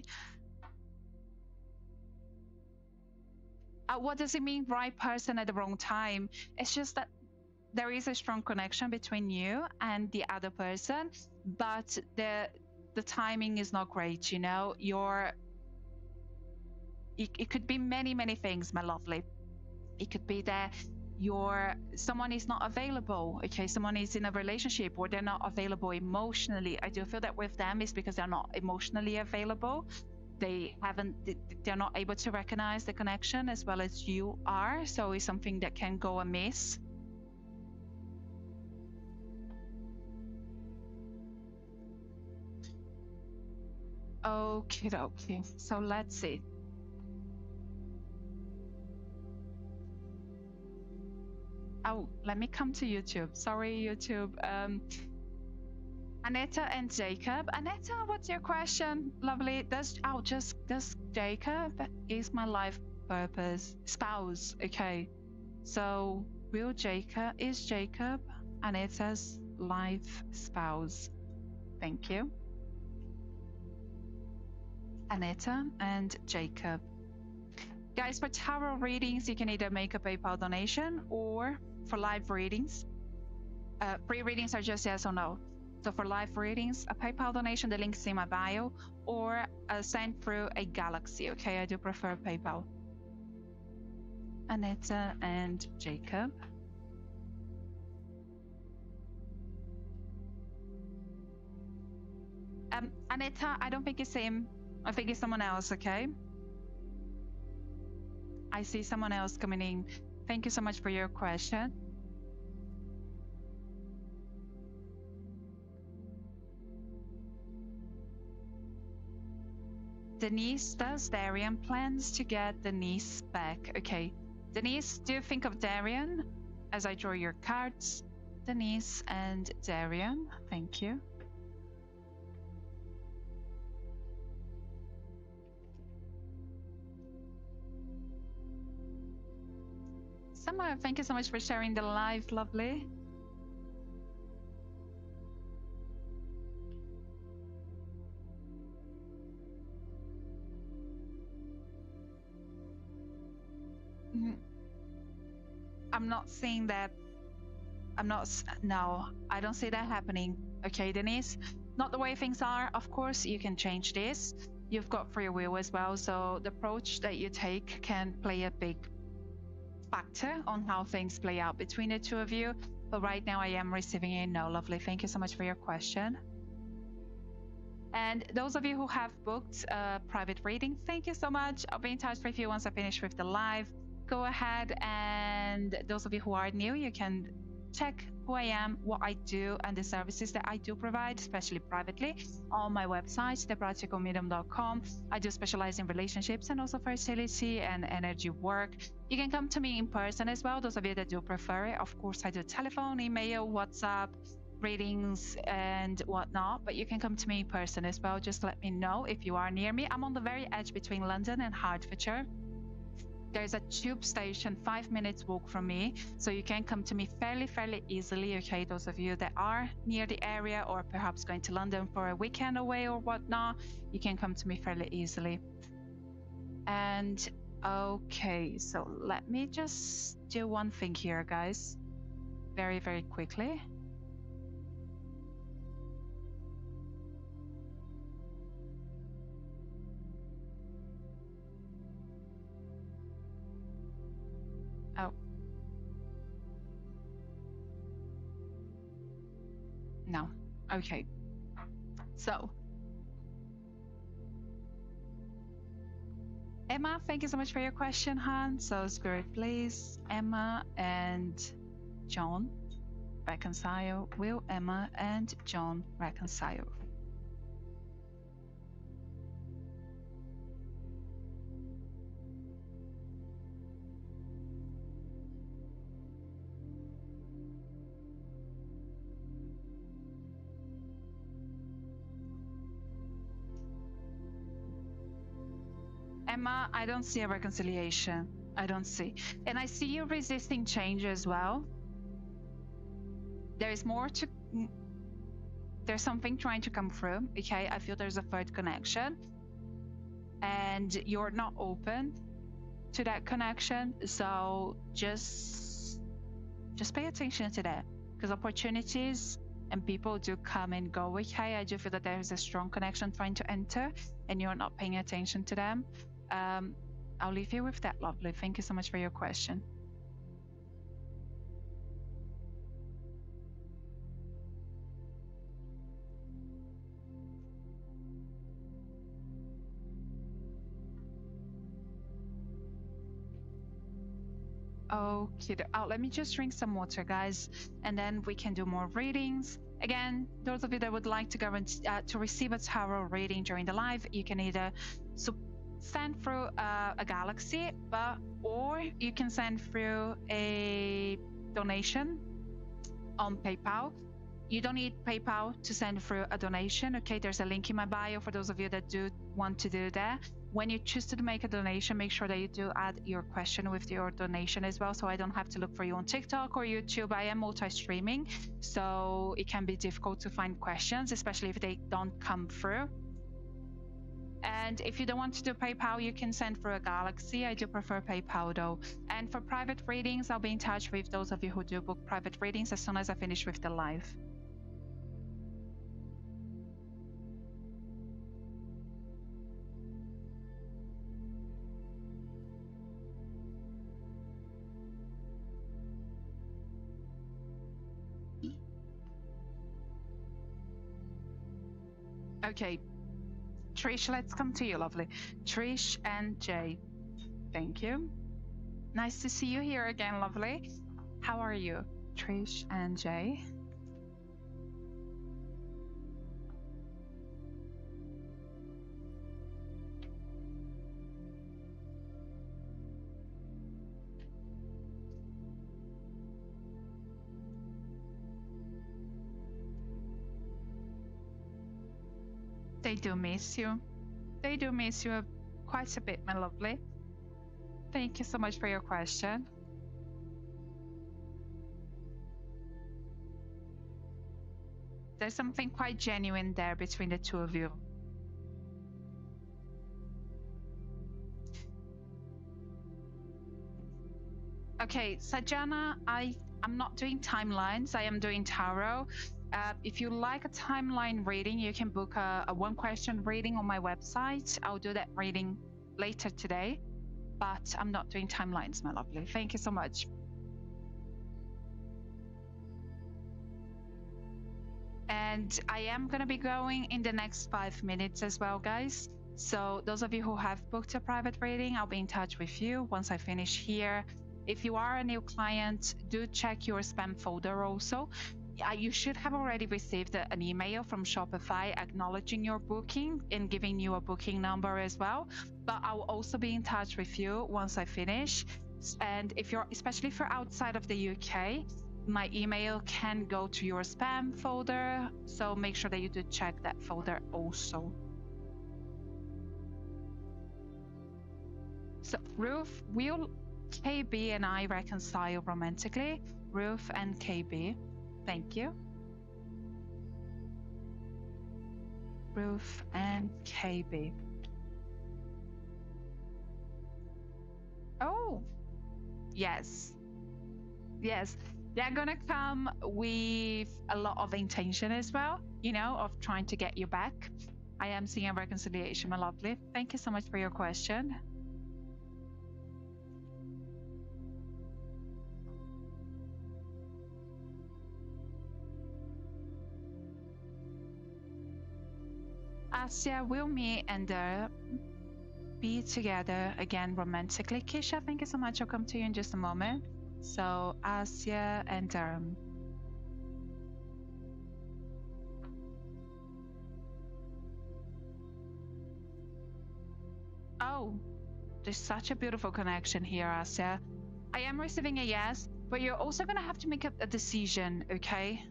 What does it mean, right person at the wrong time? It's just that there is a strong connection between you and the other person, but the timing is not great, you know. It could be many things, my lovely. It could be that someone is not available, okay? Someone is in a relationship or they're not available emotionally. I do feel that with them is because they're not emotionally available. They're not able to recognize the connection as well as you are. So it's something that can go amiss. Okay, so let's see. Oh, let me come to YouTube. Sorry, YouTube. Aneta and Jacob. Aneta, what's your question? Lovely. Does Jacob is my life purpose spouse? Okay. So is Jacob Aneta's life spouse? Thank you. Aneta and Jacob. Guys, for tarot readings, you can either make a PayPal donation, or for live readings, pre-readings are just yes or no. So for live readings, a PayPal donation, the link's in my bio, or send through a Galaxy. Okay, I do prefer PayPal. Aneta and Jacob. Aneta, I don't think it's him. I think it's someone else, okay? I see someone else coming in. Thank you so much for your question. Denise, does Darian plans to get Denise back? Okay. Denise, do you think of Darian as I draw your cards? Denise and Darian, thank you. Summer, thank you so much for sharing the live, lovely. I'm not seeing that. No, I don't see that happening. Okay, Denise, not the way things are. Of course, you can change this. You've got free will as well. So the approach that you take can play a big factor on how things play out between the two of you. But right now I am receiving a no, lovely. Thank you so much for your question. And those of you who have booked a private reading, thank you so much. I'll be in touch with you once I finish with the live. Go ahead, and those of you who are new, you can check who I am, what I do, and the services that I do provide, especially privately, on my website, thepracticalmedium.com. I do specialize in relationships and also fertility and energy work. You can come to me in person as well, those of you that do prefer it. Of course, I do telephone, email, WhatsApp, readings and whatnot, but you can come to me in person as well. Just let me know if you are near me. I'm on the very edge between London and Hertfordshire. There's a tube station 5 minutes walk from me, so you can come to me fairly easily. Okay, those of you that are near the area or perhaps going to London for a weekend away or whatnot, you can come to me fairly easily. And okay, so let me just do one thing here, guys, very quickly. Oh. No. Okay. So, Emma, thank you so much for your question, Han. So, Spirit, please, Emma and John reconcile. Will Emma and John reconcile? Emma, I don't see a reconciliation. I don't see. And I see you resisting change as well. There is more to... There's something trying to come through, okay? I feel there's a third connection. And you're not open to that connection. So just pay attention to that. Because opportunities and people do come and go, okay? I do feel that there is a strong connection trying to enter and you're not paying attention to them. I'll leave you with that, lovely. Thank you so much for your question. Okay, let me just drink some water, guys, and then we can do more readings. Again, those of you that would like to receive a tarot reading during the live, you can either send through a Galaxy, or you can send through a donation on PayPal. You don't need PayPal to send through a donation. Okay, there's a link in my bio for those of you that do want to do that. When you choose to make a donation, make sure that you do add your question with your donation as well, so I don't have to look for you on TikTok or YouTube. I am multi-streaming, so it can be difficult to find questions, especially if they don't come through. And if you don't want to do PayPal, you can send through a Galaxy. I do prefer PayPal though. And for private readings, I'll be in touch with those of you who do book private readings as soon as I finish with the live. Okay, Trish, let's come to you, lovely. Trish and Jay, thank you. Nice to see you here again, lovely. How are you, Trish and Jay? They do miss you. They do miss you quite a bit, my lovely. Thank you so much for your question. There's something quite genuine there between the two of you. Okay, Sajana, I'm not doing timelines. I am doing tarot. If you like a timeline reading, you can book a one-question reading on my website. I'll do that reading later today, but I'm not doing timelines, my lovely. Thank you so much. And I am going to be going in the next 5 minutes as well, guys. So those of you who have booked a private reading, I'll be in touch with you once I finish here. If you are a new client, do check your spam folder also. You should have already received an email from Shopify acknowledging your booking and giving you a booking number as well. But I'll also be in touch with you once I finish. And if you're, especially if you're outside of the UK, my email can go to your spam folder. So make sure that you do check that folder also. So Ruth, will KB and I reconcile romantically? Ruth and KB. Thank you. Ruth and KB. Oh, yes. Yes. They're gonna come with a lot of intention as well, you know, of trying to get you back. I am seeing a reconciliation, my lovely. Thank you so much for your question. Asia, will me and be together again romantically? Kisha, thank you so much. I'll come to you in just a moment. So Asia and oh, there's such a beautiful connection here, Asia. I am receiving a yes, but you're also gonna have to make a decision, okay?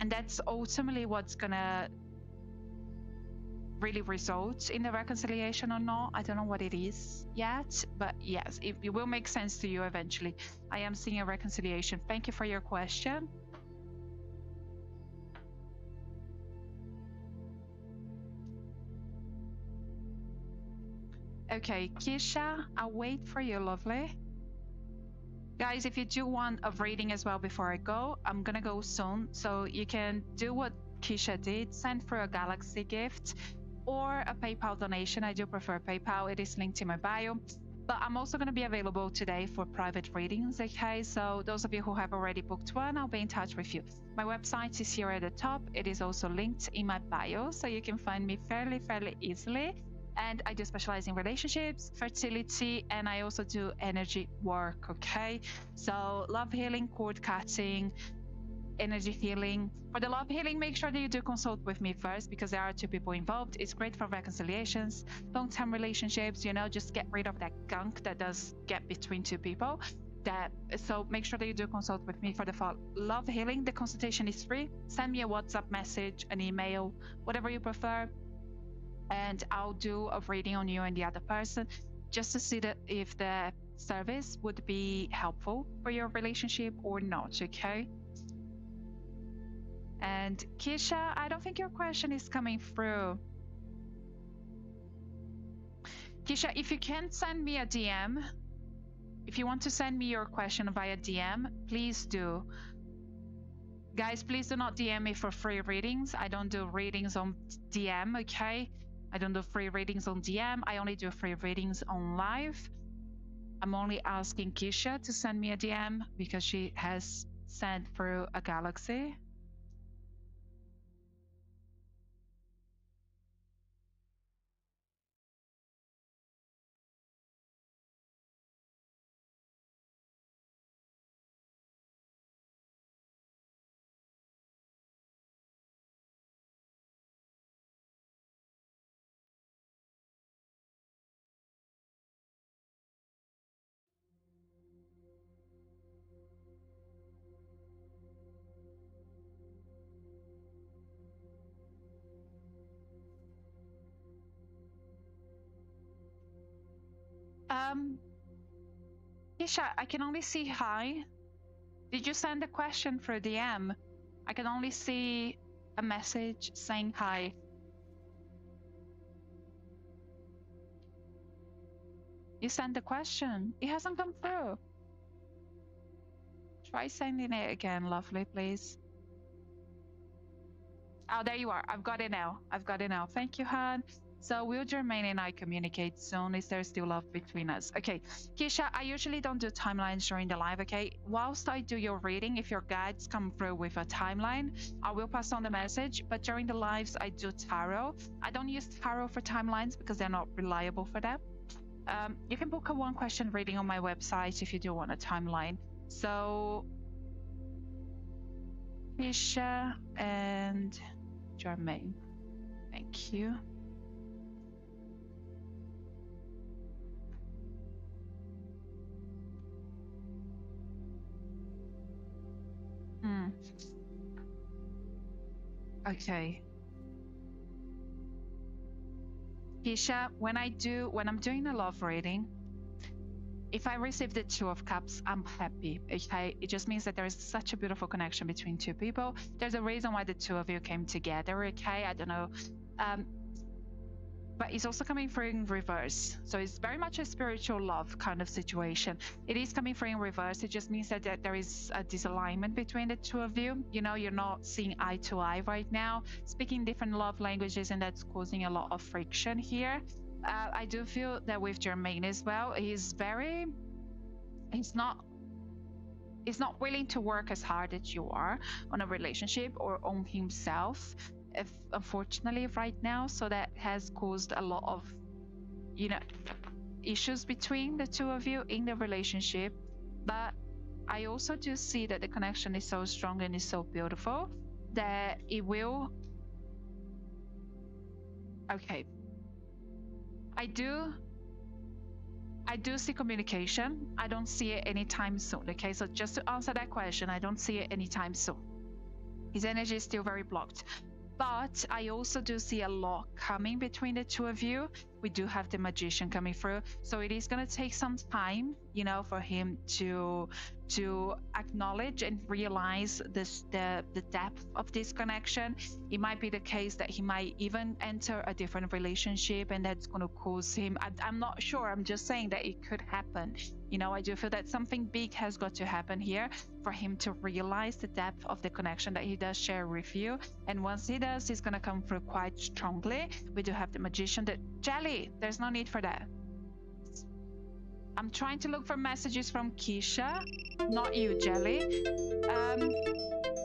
And that's ultimately what's gonna really result in the reconciliation or not. I don't know what it is yet, but yes, it will make sense to you eventually. I am seeing a reconciliation. Thank you for your question. Okay, Kisha, I'll wait for you, lovely. Guys, if you do want a reading as well before I go, I'm gonna go soon, so you can do what Kisha did, send for a Galaxy gift or a PayPal donation. I do prefer PayPal. It is linked in my bio. But I'm also going to be available today for private readings, okay? So those of you who have already booked one, I'll be in touch with you. My website is here at the top. It is also linked in my bio, so you can find me fairly easily. And I do specialize in relationships, fertility, and I also do energy work, okay? So love healing, cord cutting, energy healing. For the love healing, make sure that you do consult with me first, because there are two people involved. It's great for reconciliations, long-term relationships, you know, just get rid of that gunk that does get between two people. that. So make sure that you do consult with me for the love healing. The consultation is free. Send me a WhatsApp message, an email, whatever you prefer, and I'll do a reading on you and the other person, just to see that if the service would be helpful for your relationship or not. Okay. And Keisha, I don't think your question is coming through. Keisha, if you can send me a DM, if you want to send me your question via DM, please do. Guys, please do not DM me for free readings. I don't do readings on DM, okay? I don't do free readings on DM. I only do free readings on live. I'm only asking Keisha to send me a DM because she has sent through a galaxy. Keisha, I can only see hi. Did you send a question through DM? I can only see a message saying hi. You sent the question. It hasn't come through. Try sending it again, lovely, please. Oh, there you are. I've got it now. I've got it now. Thank you, Han. So will Jermaine and I communicate soon? Is there still love between us? Okay, Keisha, I usually don't do timelines during the live, okay? Whilst I do your reading, if your guides come through with a timeline, I will pass on the message. But during the lives, I do tarot. I don't use tarot for timelines because they're not reliable for that. You can book a one-question reading on my website if you do want a timeline. So, Keisha and Jermaine, thank you. Okay. Keisha, when I'm doing a love reading, if I receive the Two of Cups, I'm happy. Okay, it just means that there is such a beautiful connection between two people. There's a reason why the two of you came together. Okay, I don't know. But it's also coming through in reverse. So it's very much a spiritual love kind of situation. It is coming through in reverse. It just means that there is a disalignment between the two of you. You know, you're not seeing eye to eye right now, speaking different love languages, and that's causing a lot of friction here. I do feel that with Jermaine as well, he's not willing to work as hard as you are on a relationship or on himself, unfortunately right now. So that has caused a lot of, you know, issues between the two of you in the relationship. But I also do see that the connection is so strong and is so beautiful that it will. Okay, I do see communication. I don't see it anytime soon. Okay, so just to answer that question, I don't see it anytime soon. His energy is still very blocked. But I also do see a lot coming between the two of you. We do have the Magician coming through. So it is going to take some time, you know, for him to acknowledge and realize the depth of this connection. It might be the case that he might even enter a different relationship, and that's going to cause him, I'm not sure, I'm just saying that it could happen. You know, I do feel that something big has got to happen here for him to realize the depth of the connection that he does share with you. And once he does, he's going to come through quite strongly. We do have the Magician. The Jelly, there's no need for that. I'm trying to look for messages from Keisha, not you, Jelly.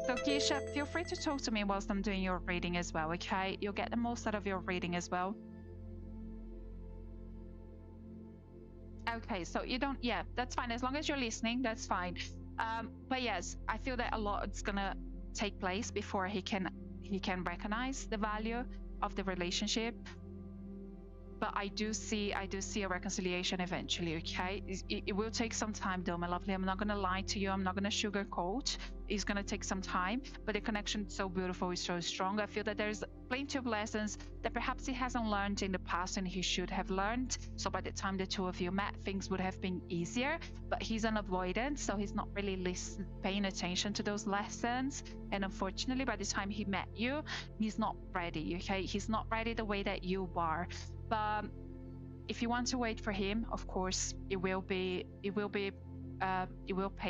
So Keisha, feel free to talk to me whilst I'm doing your reading as well, okay? You'll get the most out of your reading as well. Okay, so you don't, yeah, that's fine. As long as you're listening, that's fine. But yes, I feel that a lot is gonna take place before he can recognize the value of the relationship. but I do see a reconciliation eventually. Okay, it will take some time though, my lovely. I'm not gonna lie to you. I'm not gonna sugarcoat. It's gonna take some time, but the connection is so beautiful, it's so strong. I feel that there's plenty of lessons that perhaps he hasn't learned in the past and he should have learned. So by the time the two of you met, things would have been easier. But he's an avoidant, so he's not really paying attention to those lessons. And unfortunately, by the time he met you, he's not ready. Okay, he's not ready the way that you are. But if you want to wait for him, of course, it will pay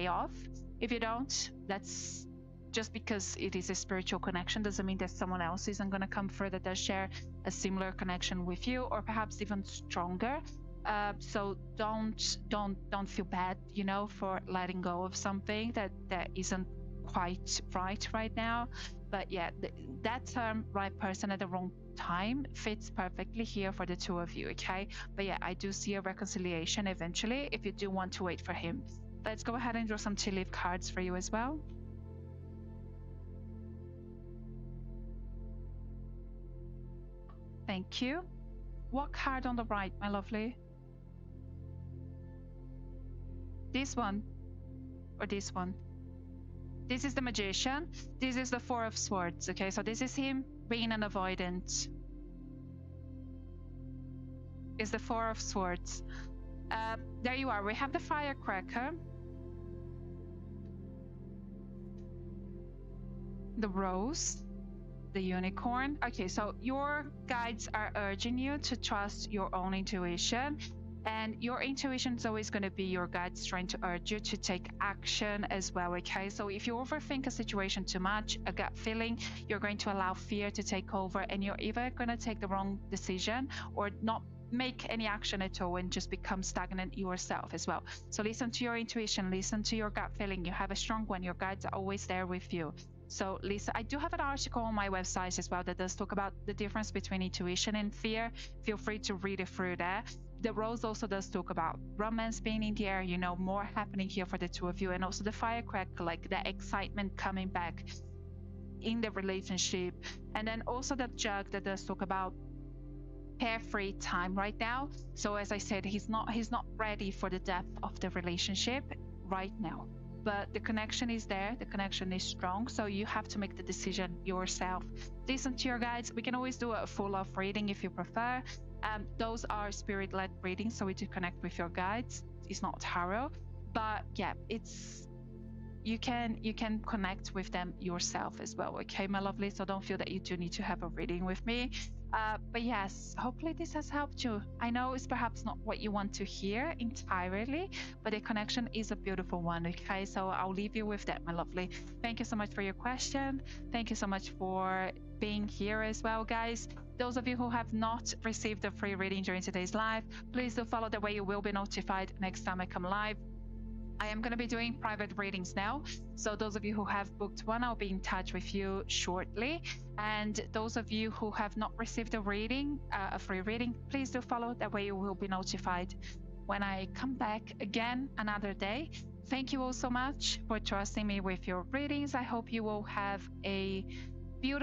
off. If you don't, that's just because it is a spiritual connection doesn't mean that someone else isn't going to come further that share a similar connection with you, or perhaps even stronger. So don't feel bad, you know, for letting go of something that isn't quite right now. But yeah, that term right person at the wrong time fits perfectly here for the two of you. Okay, but yeah, I do see a reconciliation eventually if you do want to wait for him. Let's go ahead and draw some tea leaf cards for you as well. Thank you. What card on the right, my lovely? This one or this one? This is the Magician. This is the Four of Swords. Okay, so this is him being an avoidant. Is the Four of Swords. There you are. We have the Firecracker, the Rose, the Unicorn. Okay, so your guides are urging you to trust your own intuition. And your intuition is always going to be your guides trying to urge you to take action as well, okay? So if you overthink a situation too much, a gut feeling, you're going to allow fear to take over, and you're either going to take the wrong decision or not make any action at all and just become stagnant yourself as well. So listen to your intuition, listen to your gut feeling. You have a strong one. Your guides are always there with you. So Lisa, I do have an article on my website as well that does talk about the difference between intuition and fear. Feel free to read it through there. The Rose also does talk about romance being in the air, you know, more happening here for the two of you. And also the Firecracker, like the excitement coming back in the relationship. And then also the Jug that does talk about carefree time right now. So as I said, he's not ready for the depth of the relationship right now. But the connection is there, the connection is strong, so you have to make the decision yourself. Listen to your guides. We can always do a full off reading if you prefer. Those are spirit-led readings, so we do connect with your guides. It's not tarot, but yeah, it's you can connect with them yourself as well. Okay, my lovely. So don't feel that you do need to have a reading with me. But yes, hopefully this has helped you. I know it's perhaps not what you want to hear entirely, but the connection is a beautiful one. Okay, so I'll leave you with that, my lovely. Thank you so much for your question. Thank you so much for being here as well, guys. Those of you who have not received a free reading during today's live, please do follow the way. You will be notified next time I come live. I am going to be doing private readings now. So those of you who have booked one, I'll be in touch with you shortly. And those of you who have not received a reading, a free reading, please do follow. That way you will be notified when I come back again another day. Thank you all so much for trusting me with your readings. I hope you will have a beautiful